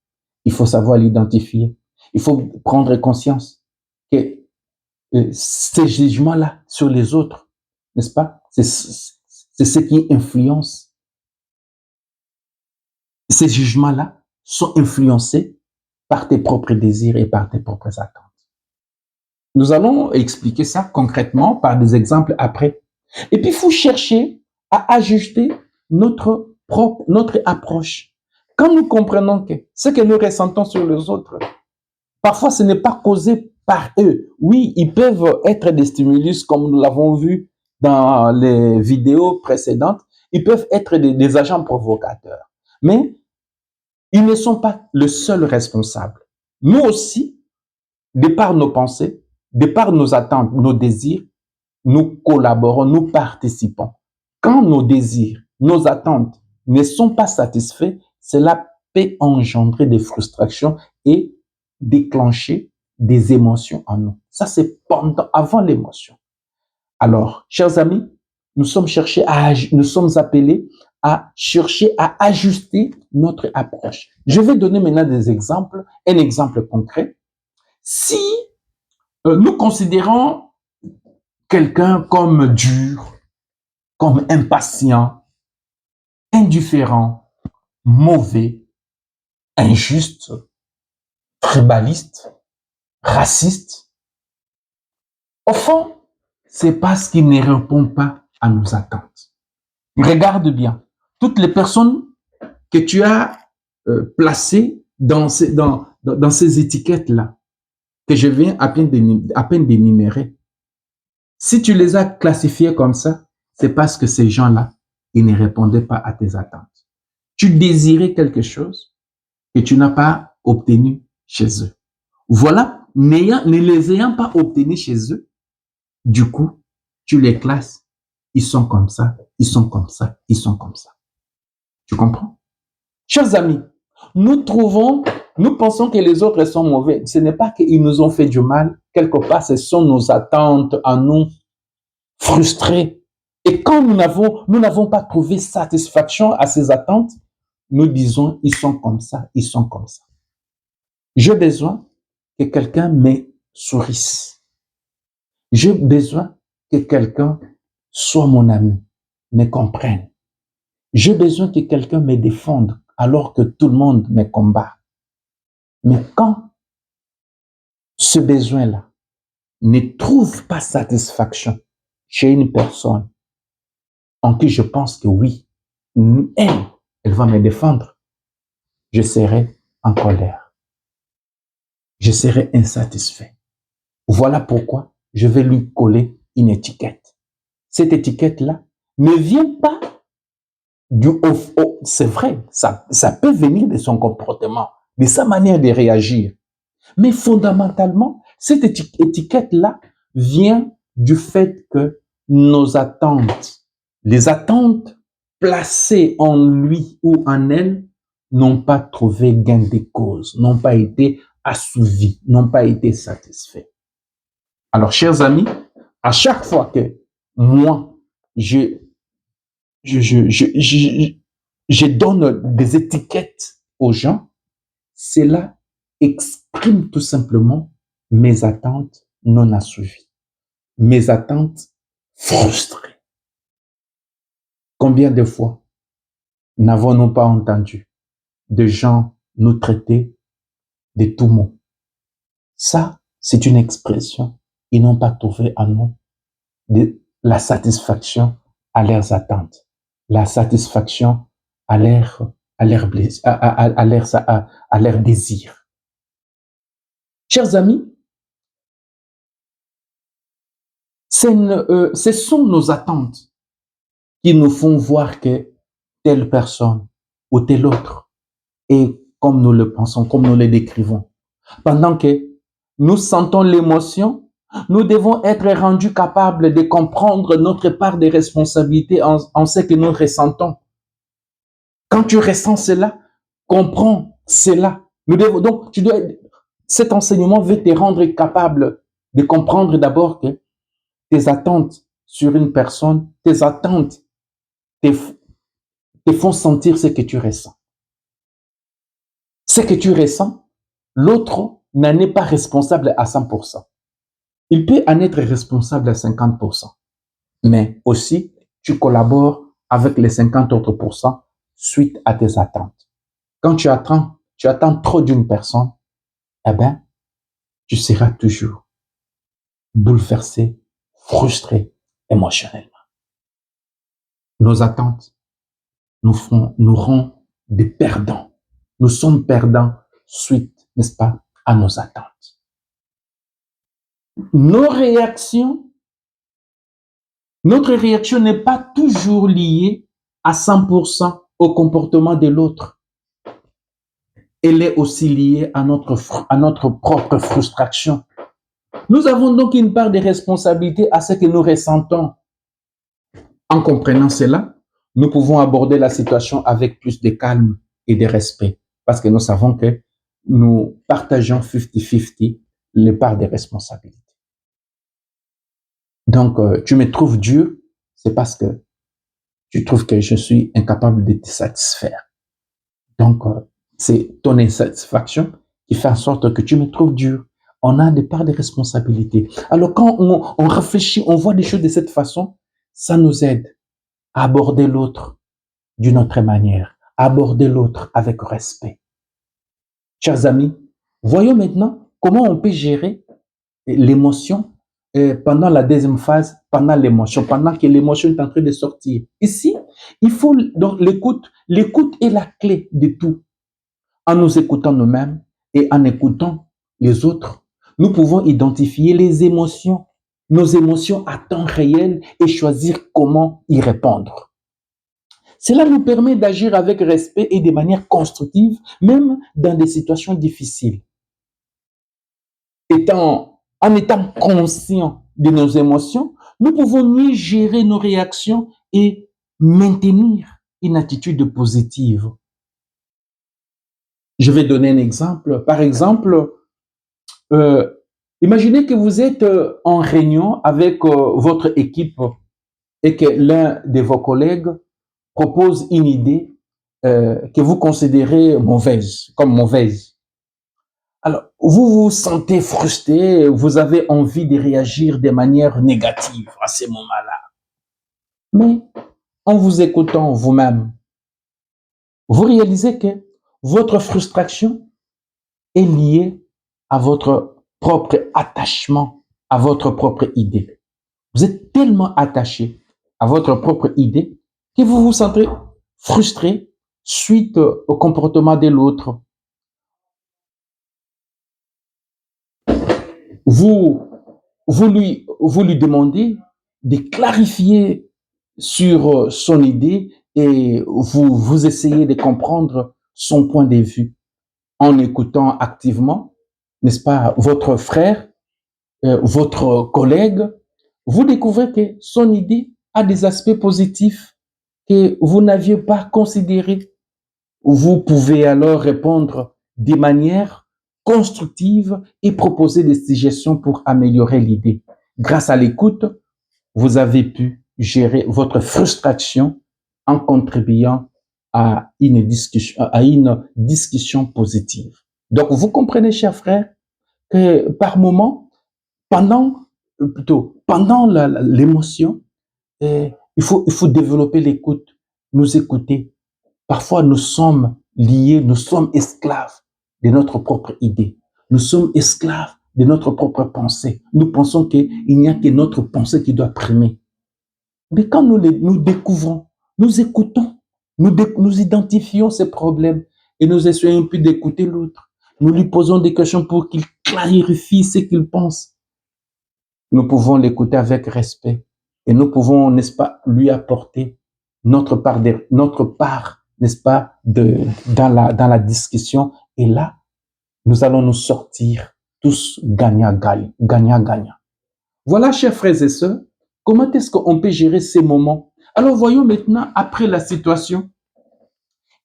Il faut savoir l'identifier. Il faut prendre conscience que ces jugements-là sur les autres, n'est-ce pas? C'est ce qui influence. Ces jugements-là sont influencés par tes propres désirs et par tes propres attentes. Nous allons expliquer ça concrètement par des exemples après. Et puis, il faut chercher à ajuster notre approche. Quand nous comprenons que ce que nous ressentons sur les autres, parfois ce n'est pas causé par eux. Oui, ils peuvent être des stimulus, comme nous l'avons vu dans les vidéos précédentes. Ils peuvent être des agents provocateurs. Mais ils ne sont pas le seul responsable. Nous aussi, de par nos pensées, de par nos attentes, nos désirs, nous collaborons, nous participons. Quand nos désirs, nos attentes ne sont pas satisfaits, cela peut engendrer des frustrations et déclencher des émotions en nous. Ça, c'est avant l'émotion. Alors, chers amis, nous sommes appelés à chercher à ajuster notre approche. Je vais donner maintenant des exemples, un exemple concret. Si nous considérons quelqu'un comme dur, comme impatient, indifférent, mauvais, injuste, tribaliste, raciste, au fond, c'est parce qu'il ne répond pas à nos attentes. Regarde bien, toutes les personnes que tu as placées dans ces étiquettes-là, que je viens à peine d'énumérer, si tu les as classifiées comme ça, c'est parce que ces gens-là, ils ne répondaient pas à tes attentes. Tu désirais quelque chose que tu n'as pas obtenu chez eux. Voilà, ne les ayant pas obtenus chez eux, du coup, tu les classes. Ils sont comme ça, ils sont comme ça, ils sont comme ça. Tu comprends? Chers amis, nous pensons que les autres sont mauvais. Ce n'est pas qu'ils nous ont fait du mal. Quelque part, ce sont nos attentes à nous frustrées. Et quand nous n'avons pas trouvé satisfaction à ces attentes, nous disons, ils sont comme ça, ils sont comme ça. J'ai besoin que quelqu'un me sourisse. J'ai besoin que quelqu'un soit mon ami, me comprenne. J'ai besoin que quelqu'un me défende alors que tout le monde me combat. Mais quand ce besoin-là ne trouve pas satisfaction chez une personne en qui je pense que oui, elle va me défendre, je serai en colère. Je serai insatisfait. Voilà pourquoi je vais lui coller une étiquette. Cette étiquette-là ne vient pas c'est vrai, ça peut venir de son comportement, de sa manière de réagir. Mais fondamentalement, cette étiquette-là vient du fait que nos attentes, les attentes placées en lui ou en elle, n'ont pas trouvé gain de cause, n'ont pas été assouvis, n'ont pas été satisfaits. Alors, chers amis, à chaque fois que moi, je donne des étiquettes aux gens, cela exprime tout simplement mes attentes non assouvies, mes attentes frustrées. Combien de fois n'avons-nous pas entendu de gens nous traiter de tout mot? Ça, c'est une expression. Ils n'ont pas trouvé en nous de la satisfaction à leurs attentes, la satisfaction à leur désir. Chers amis, ce sont nos attentes qui nous font voir que telle personne ou telle autre est comme nous le pensons, comme nous le décrivons. Pendant que nous sentons l'émotion, nous devons être rendus capables de comprendre notre part de responsabilité en ce que nous ressentons. Quand tu ressens cela, comprends cela. Donc, cet enseignement veut te rendre capable de comprendre d'abord que tes attentes sur une personne, tes attentes te font sentir ce que tu ressens. Ce que tu ressens, l'autre n'en est pas responsable à 100%. Il peut en être responsable à 50%. Mais aussi, tu collabores avec les 50 autres pourcents suite à tes attentes. Quand tu attends trop d'une personne, eh bien, tu seras toujours bouleversé, frustré émotionnellement. Nos attentes nous rendent des perdants. Nous sommes perdants suite, n'est-ce pas, à nos attentes. Notre réaction n'est pas toujours liée à 100% au comportement de l'autre. Elle est aussi liée à notre propre frustration. Nous avons donc une part de responsabilité à ce que nous ressentons. En comprenant cela, nous pouvons aborder la situation avec plus de calme et de respect, parce que nous savons que nous partageons 50-50 les parts de responsabilité. Donc, tu me trouves dur, c'est parce que tu trouves que je suis incapable de te satisfaire. Donc, c'est ton insatisfaction qui fait en sorte que tu me trouves dur. On a des parts de responsabilité. Alors, quand on réfléchit, on voit des choses de cette façon, ça nous aide à aborder l'autre d'une autre manière, à aborder l'autre avec respect. Chers amis, voyons maintenant comment on peut gérer l'émotion pendant la deuxième phase, pendant l'émotion, pendant que l'émotion est en train de sortir. Ici, il faut donc l'écoute. L'écoute est la clé de tout. En nous écoutant nous-mêmes et en écoutant les autres, nous pouvons identifier les émotions, nos émotions à temps réel et choisir comment y répondre. Cela nous permet d'agir avec respect et de manière constructive, même dans des situations difficiles. En étant conscients de nos émotions, nous pouvons mieux gérer nos réactions et maintenir une attitude positive. Je vais donner un exemple. Par exemple, imaginez que vous êtes en réunion avec votre équipe et que l'un de vos collègues propose une idée que vous considérez comme mauvaise. Alors, vous vous sentez frustré, vous avez envie de réagir de manière négative à ces moments-là. Mais en vous écoutant vous-même, vous réalisez que votre frustration est liée à votre propre attachement, à votre propre idée. Vous êtes tellement attaché à votre propre idée que vous vous sentez frustré suite au comportement de l'autre. Vous lui demandez de clarifier sur son idée et vous essayez de comprendre son point de vue en écoutant activement, n'est-ce pas, votre frère, votre collègue. Vous découvrez que son idée a des aspects positifs que vous n'aviez pas considérés. Vous pouvez alors répondre de manière constructive et proposer des suggestions pour améliorer l'idée. Grâce à l'écoute, vous avez pu gérer votre frustration en contribuant à une discussion positive. Donc, vous comprenez, chers frères, que par moment, pendant l'émotion, il faut développer l'écoute, nous écouter. Parfois, nous sommes liés, nous sommes esclaves de notre propre idée. Nous sommes esclaves de notre propre pensée. Nous pensons qu'il n'y a que notre pensée qui doit primer. Mais quand nous découvrons, nous écoutons, nous identifions ces problèmes et nous essayons plus d'écouter l'autre. Nous lui posons des questions pour qu'il clarifie ce qu'il pense. Nous pouvons l'écouter avec respect et nous pouvons, n'est-ce pas, lui apporter notre part, n'est-ce pas, dans la discussion. Et là, nous allons nous sortir tous gagnant-gagnant. Voilà, chers frères et sœurs, comment est-ce qu'on peut gérer ces moments? Alors, voyons maintenant, après la situation.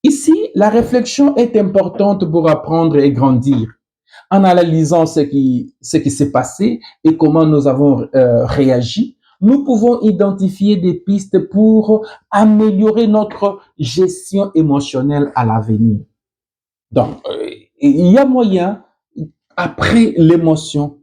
Ici, la réflexion est importante pour apprendre et grandir. En analysant ce qui s'est passé et comment nous avons réagi, nous pouvons identifier des pistes pour améliorer notre gestion émotionnelle à l'avenir. Donc, il y a moyen, après l'émotion,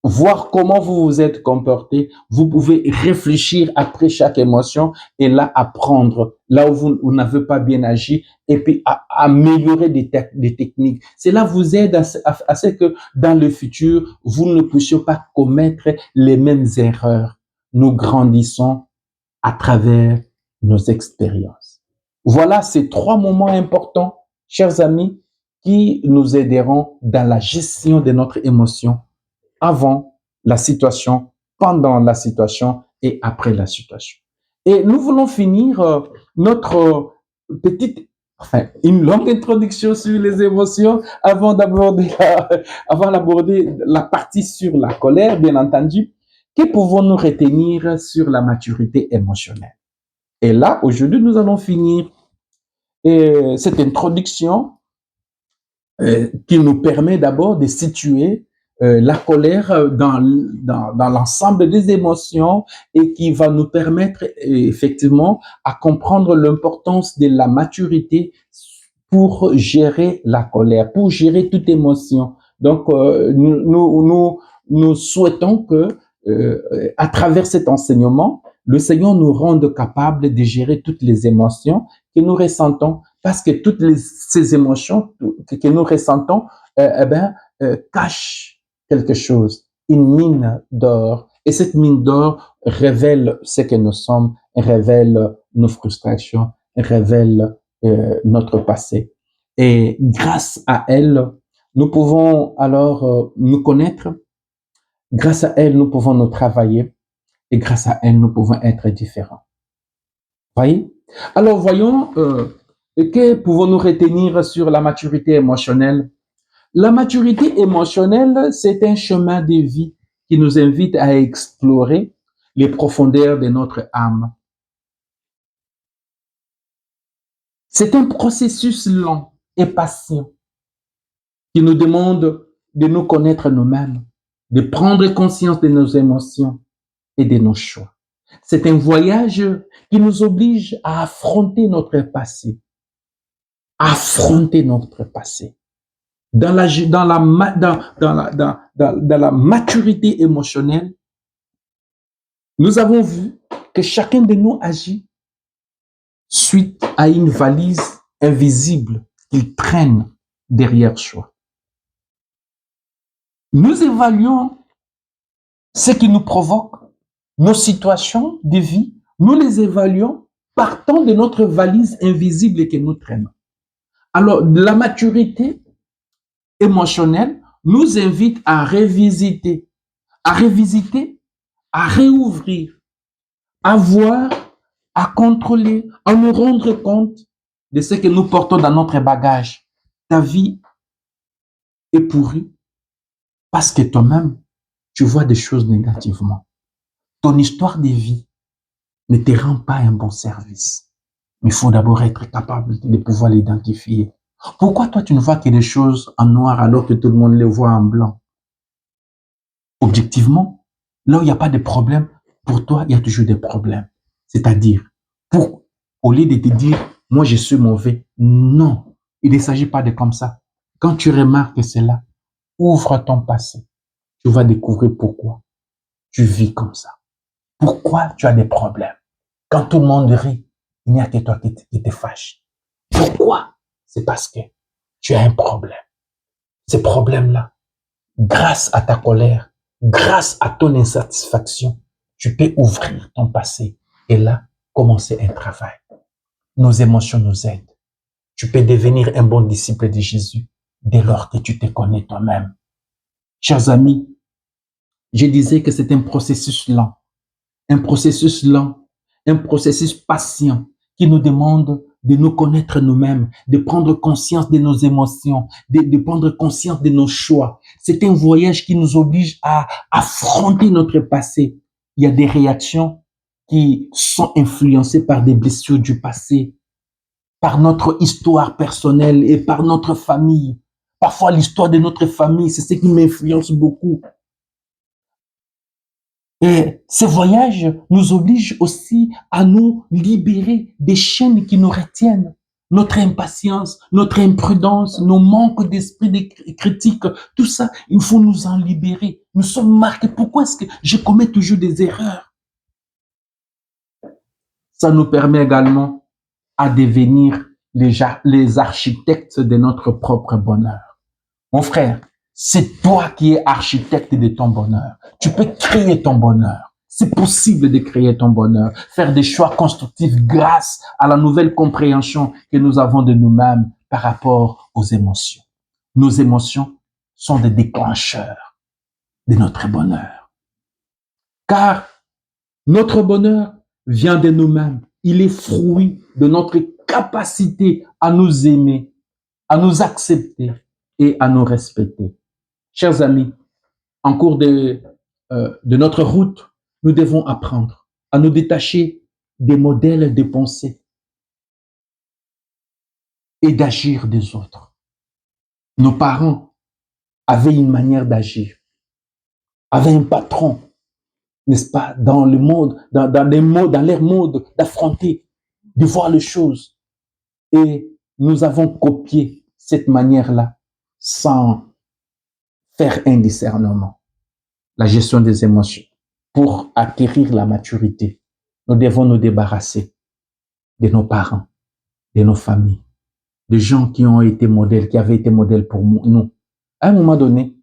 voir comment vous vous êtes comporté. Vous pouvez réfléchir après chaque émotion et là apprendre là où vous n'avez pas bien agi et puis à améliorer des techniques. Cela vous aide à ce que dans le futur, vous ne puissiez pas commettre les mêmes erreurs. Nous grandissons à travers nos expériences. Voilà ces 3 moments importants, chers amis, qui nous aideront dans la gestion de notre émotion avant la situation, pendant la situation et après la situation. Et nous voulons finir notre une longue introduction sur les émotions avant d'aborder la partie sur la colère, bien entendu. Que pouvons-nous retenir sur la maturité émotionnelle? Et là, aujourd'hui, nous allons finir cette introduction qui nous permet d'abord de situer la colère dans l'ensemble des émotions et qui va nous permettre effectivement à comprendre l'importance de la maturité pour gérer la colère, pour gérer toute émotion. Donc, nous souhaitons que à travers cet enseignement, le Seigneur nous rende capables de gérer toutes les émotions que nous ressentons, parce que ces émotions que nous ressentons cachent quelque chose, une mine d'or. Et cette mine d'or révèle ce que nous sommes, révèle nos frustrations, révèle notre passé. Et grâce à elle, nous pouvons alors nous connaître. Grâce à elle, nous pouvons nous travailler. Et grâce à elle, nous pouvons être différents. Voyez? Alors, voyons, que pouvons-nous retenir sur la maturité émotionnelle? La maturité émotionnelle, c'est un chemin de vie qui nous invite à explorer les profondeurs de notre âme. C'est un processus lent et patient qui nous demande de nous connaître nous-mêmes, de prendre conscience de nos émotions et de nos choix. C'est un voyage qui nous oblige à affronter notre passé, Dans la maturité émotionnelle, nous avons vu que chacun de nous agit suite à une valise invisible qu'il traîne derrière soi. Nous évaluons ce qui nous provoque, nos situations de vie, nous les évaluons partant de notre valise invisible que nous traînons. Alors, la maturité émotionnelle nous invite à revisiter, à réouvrir, à voir, à contrôler, à nous rendre compte de ce que nous portons dans notre bagage. Ta vie est pourrie parce que toi-même, tu vois des choses négativement. Ton histoire de vie ne te rend pas un bon service. Mais il faut d'abord être capable de pouvoir l'identifier. Pourquoi toi, tu ne vois que des choses en noir alors que tout le monde les voit en blanc? Objectivement, là où il n'y a pas de problème, pour toi, il y a toujours des problèmes. C'est-à-dire, pour, au lieu de te dire, moi, je suis mauvais, non, il ne s'agit pas de comme ça. Quand tu remarques cela, ouvre ton passé. Tu vas découvrir pourquoi tu vis comme ça. Pourquoi tu as des problèmes. Quand tout le monde rit, il n'y a que toi qui te fâche. Pourquoi? C'est parce que tu as un problème. Ces problèmes-là, grâce à ta colère, grâce à ton insatisfaction, tu peux ouvrir ton passé et là, commencer un travail. Nos émotions nous aident. Tu peux devenir un bon disciple de Jésus dès lors que tu te connais toi-même. Chers amis, je disais que c'est un processus lent, un processus patient qui nous demande de nous connaître nous-mêmes, de prendre conscience de nos émotions, de prendre conscience de nos choix. C'est un voyage qui nous oblige à affronter notre passé. Il y a des réactions qui sont influencées par des blessures du passé, par notre histoire personnelle et par notre famille. Parfois, l'histoire de notre famille, c'est ce qui m'influence beaucoup. Et ce voyage nous oblige aussi à nous libérer des chaînes qui nous retiennent. Notre impatience, notre imprudence, nos manques d'esprit de critique, tout ça, il faut nous en libérer. Nous sommes marqués. Pourquoi est-ce que je commets toujours des erreurs? Ça nous permet également à devenir les architectes de notre propre bonheur. Mon frère, c'est toi qui es architecte de ton bonheur. Tu peux créer ton bonheur. C'est possible de créer ton bonheur, faire des choix constructifs grâce à la nouvelle compréhension que nous avons de nous-mêmes par rapport aux émotions. Nos émotions sont des déclencheurs de notre bonheur. Car notre bonheur vient de nous-mêmes. Il est fruit de notre capacité à nous aimer, à nous accepter et à nous respecter. Chers amis, en cours de notre route, nous devons apprendre à nous détacher des modèles de pensée et d'agir des autres. Nos parents avaient une manière d'agir, avaient un patron, n'est-ce pas, dans le monde, dans leur mode d'affronter, de voir les choses. Et nous avons copié cette manière-là sans faire un discernement. La gestion des émotions. Pour acquérir la maturité, nous devons nous débarrasser de nos parents, de nos familles, de gens qui ont été modèles, qui avaient été modèles pour nous. À un moment donné,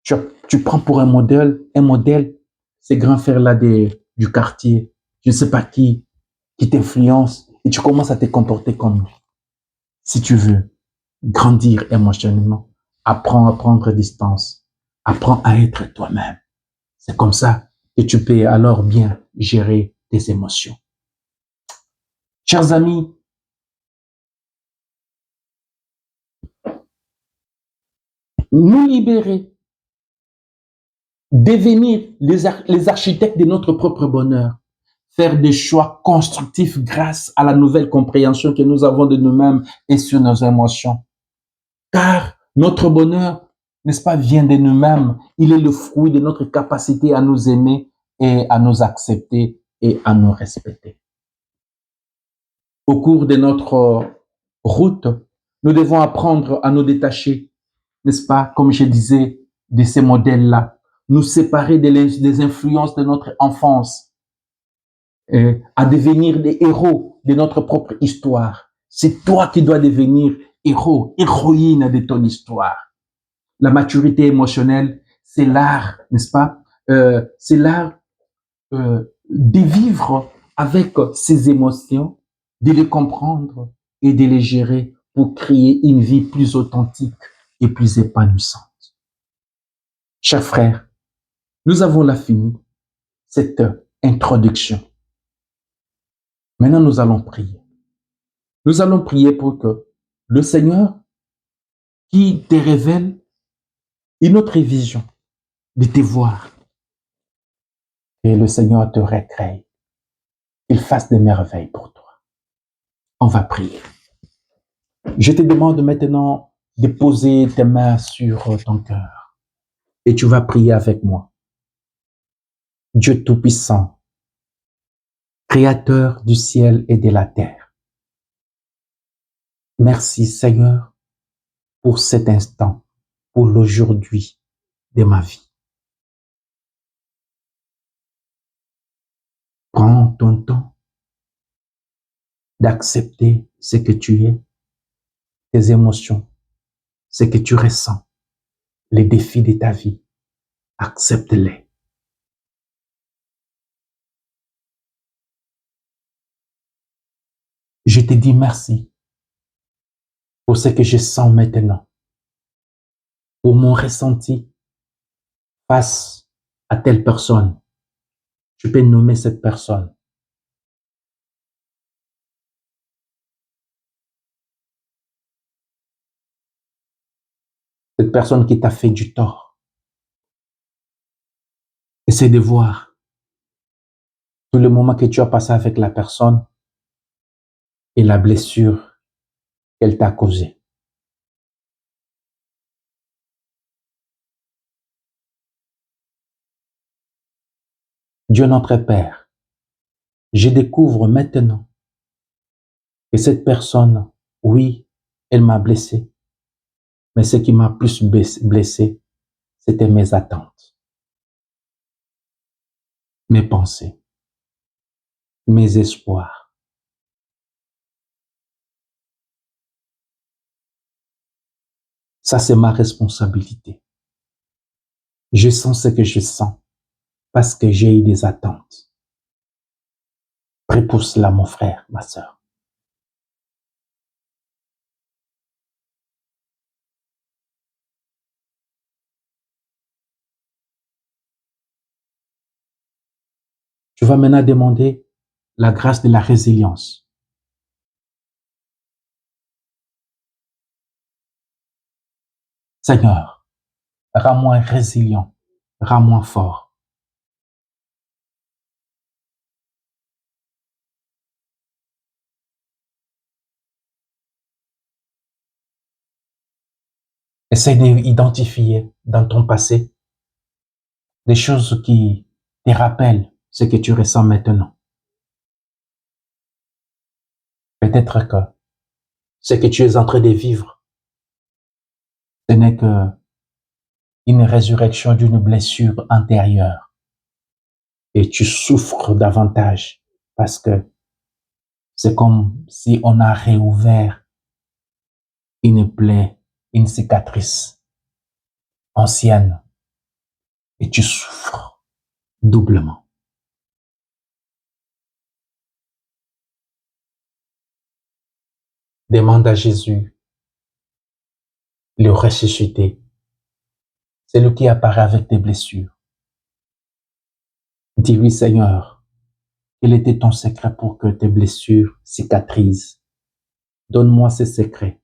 tu prends pour un modèle, ces grands frères-là du quartier, je ne sais pas qui t'influence, et tu commences à te comporter comme lui. Si tu veux grandir émotionnellement, apprends à prendre distance, apprends à être toi-même. C'est comme ça que tu peux alors bien gérer tes émotions. Chers amis, nous libérer, devenir les architectes de notre propre bonheur, faire des choix constructifs grâce à la nouvelle compréhension que nous avons de nous-mêmes et sur nos émotions. Car notre bonheur, n'est-ce pas, vient de nous-mêmes. Il est le fruit de notre capacité à nous aimer et à nous accepter et à nous respecter. Au cours de notre route, nous devons apprendre à nous détacher, n'est-ce pas, comme je disais, de ces modèles-là, nous séparer des influences de notre enfance, à devenir des héros de notre propre histoire. C'est toi qui dois devenir héros, héroïne de ton histoire. La maturité émotionnelle, c'est l'art, n'est-ce pas? C'est l'art de vivre avec ces émotions, de les comprendre et de les gérer pour créer une vie plus authentique et plus épanouissante. Chers frères, nous avons là fini cette introduction. Maintenant, nous allons prier. Nous allons prier pour que le Seigneur qui te révèle une autre vision de te voir, et le Seigneur te recrée, il fasse des merveilles pour toi. On va prier. Je te demande maintenant de poser tes mains sur ton cœur et tu vas prier avec moi. Dieu Tout-Puissant, Créateur du ciel et de la terre, merci Seigneur pour cet instant, pour l'aujourd'hui de ma vie. Prends ton temps d'accepter ce que tu es, tes émotions, ce que tu ressens, les défis de ta vie. Accepte-les. Je te dis merci pour ce que je sens maintenant, pour mon ressenti face à telle personne. Tu peux nommer cette personne. Cette personne qui t'a fait du tort. Essaie de voir tout le moment que tu as passé avec la personne et la blessure qu'elle t'a causée. Dieu notre Père, je découvre maintenant que cette personne, oui, elle m'a blessé, mais ce qui m'a plus blessé, c'était mes attentes, mes pensées, mes espoirs. Ça, c'est ma responsabilité. Je sens ce que je sens parce que j'ai eu des attentes. Prie pour cela, mon frère, ma sœur. Tu vas maintenant demander la grâce de la résilience. Seigneur, rends-moi résilient, rends-moi fort. Essaie d'identifier dans ton passé des choses qui te rappellent ce que tu ressens maintenant. Peut-être que ce que tu es en train de vivre, ce n'est que une résurrection d'une blessure antérieure. Et tu souffres davantage parce que c'est comme si on a réouvert une plaie, une cicatrice ancienne. Et tu souffres doublement. Demande à Jésus, le ressuscité. C'est lui qui apparaît avec tes blessures. Dis-lui, Seigneur, quel était ton secret pour que tes blessures cicatrisent? Donne-moi ce secret.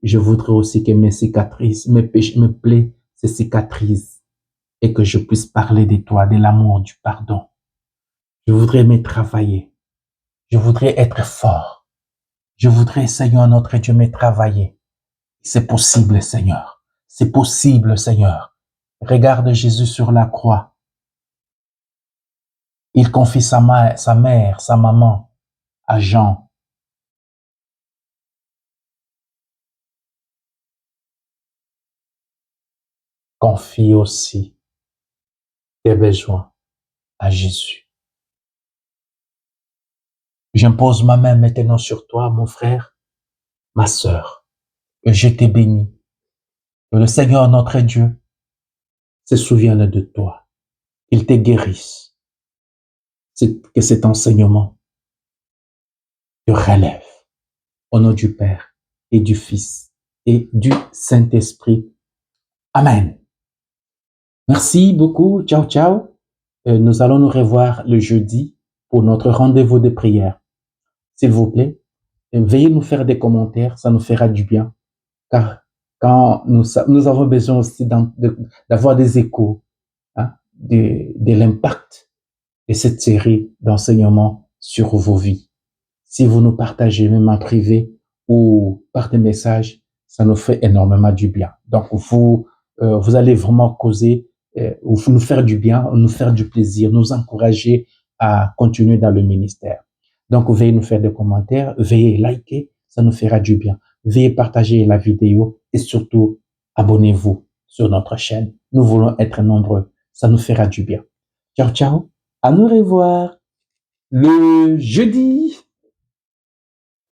Je voudrais aussi que mes cicatrices, mes plaies se cicatrisent et que je puisse parler de toi, de l'amour, du pardon. Je voudrais me travailler. Je voudrais être fort. Je voudrais, Seigneur notre Dieu, me travailler. C'est possible, Seigneur. C'est possible, Seigneur. Regarde Jésus sur la croix. Il confie sa mère, sa maman à Jean. Confie aussi tes besoins à Jésus. J'impose ma main maintenant sur toi, mon frère, ma sœur, et je te bénis. Que le Seigneur notre Dieu se souvienne de toi, qu'il te guérisse, que cet enseignement te relève. Au nom du Père et du Fils et du Saint-Esprit. Amen. Merci beaucoup. Ciao, ciao. Nous allons nous revoir le jeudi pour notre rendez-vous de prière. S'il vous plaît, veuillez nous faire des commentaires, ça nous fera du bien. Car quand nous avons besoin aussi d'avoir des échos hein, de l'impact de cette série d'enseignements sur vos vies. Si vous nous partagez même en privé ou par des messages, ça nous fait énormément du bien. Donc, vous allez vraiment causer ou nous faire du bien, nous faire du plaisir, nous encourager à continuer dans le ministère. Donc, veuillez nous faire des commentaires, veuillez liker, ça nous fera du bien. Veuillez partager la vidéo et surtout, abonnez-vous sur notre chaîne. Nous voulons être nombreux. Ça nous fera du bien. Ciao, ciao. À nous revoir le jeudi.